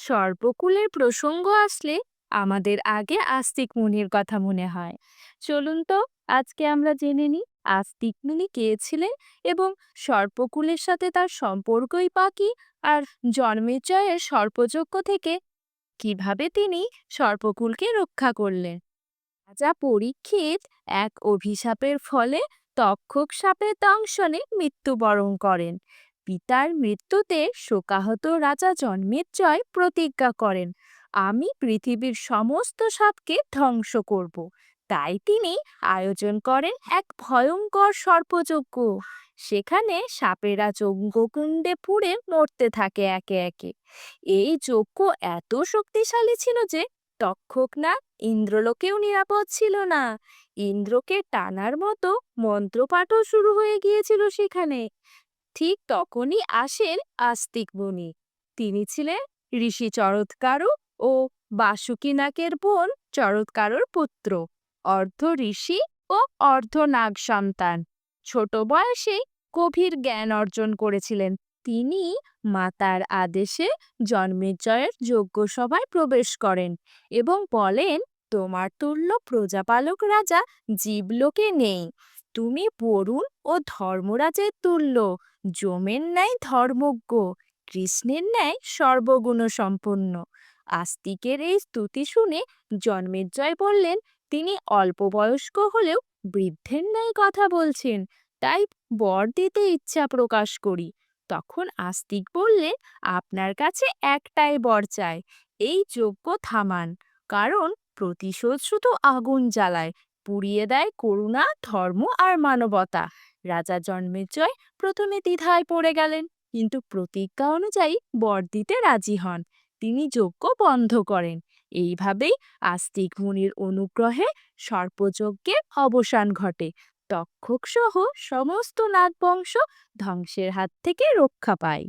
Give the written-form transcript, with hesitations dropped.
সর্পকুলের প্রসঙ্গ আসলে আমাদের আগে আস্তিক মুনির কথা মনে হয়। চলুন তো আজকে আমরা জেনে নিই আস্তিক মুনি কে ছিলেন এবং সর্পকুলের সাথে তার সম্পর্কই বা কী, আর জন্মেজয়ের সর্পযজ্ঞ থেকে কিভাবে তিনি সর্পকুলকে রক্ষা করলেন। রাজা পরীক্ষিত এক অভিশাপের ফলে তক্ষক সাপের দংশনে মৃত্যুবরণ করেন। পিতার মৃত্যুতে শোকাহত রাজা জন্মেজয় প্রতিজ্ঞা করেন, আমি পৃথিবীর সমস্ত সাপকে ধ্বংস করব। তাই তিনি আয়োজন করেন এক ভয়ঙ্কর সর্পযজ্ঞ। সেখানে সাপেরা যজ্ঞকুণ্ডে পুড়ে মরতে থাকে একে একে। এই যজ্ঞ এত শক্তিশালী ছিল যে তক্ষক না ইন্দ্রলোকেও নিরাপদ ছিল না। ইন্দ্রকে টানার মতো মন্ত্রপাঠও শুরু হয়ে গিয়েছিল সেখানে। ঠিক তখনই আসেন আস্তিক মুনি। তিনি ছিলেন ঋষি চরৎকারু ও বাসুকীনাগের বোন চরৎকারুর পুত্র, অর্ধ ঋষি ও অর্ধ নাগ সন্তান। ছোট বয়সে গভীর জ্ঞান অর্জন করেছিলেন। তিনি মাতার আদেশে জন্মেজয়ের যজ্ঞসভায় প্রবেশ করেন এবং বলেন, তোমার তুল্য প্রজাপালক রাজা জীবলোকে নেই। তুমি বরুণ ও ধর্মরাজের তুল্য, যমের ন্যায় ধর্মজ্ঞ, কৃষ্ণের ন্যায় সর্বগুণ সম্পন্ন। আস্তিকের এই স্তুতি শুনে জন্মেজয় বললেন, তিনি অল্প বয়স্ক হলেও বৃদ্ধের ন্যায় কথা বলছেন, তাই বর দিতে ইচ্ছা প্রকাশ করি। তখন আস্তিক বললেন, আপনার কাছে একটাই বর চাই, এই যজ্ঞ থামান। কারণ প্রতিশোধ শুধু আগুন জ্বালায়, পুড়িয়ে দেয় করুণা, ধর্ম আর মানবতা। রাজা জন্মেজয় প্রথমে দ্বিধায় পড়ে গেলেন, কিন্তু প্রতিজ্ঞা অনুযায়ী বর দিতে রাজি হন। তিনি যজ্ঞ বন্ধ করেন। এইভাবেই আস্তিক মুনির অনুগ্রহে সর্পযজ্ঞের অবসান ঘটে। তক্ষক সহ সমস্ত নাগবংশ ধ্বংসের হাত থেকে রক্ষা পায়।